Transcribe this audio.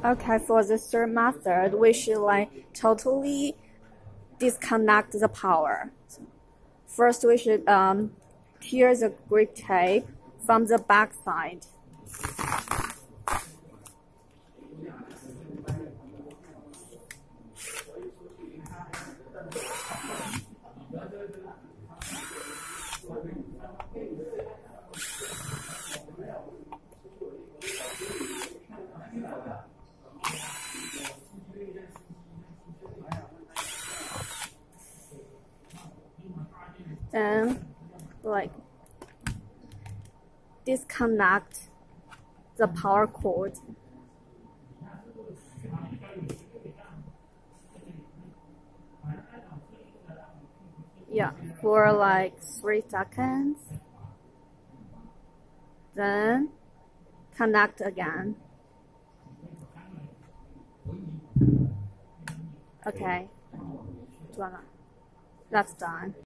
Okay, for the third method, we should totally disconnect the power. First, we should tear the grip tape from the back side. Then, disconnect the power cord. Yeah, for 3 seconds. Then connect again. Okay, that's done.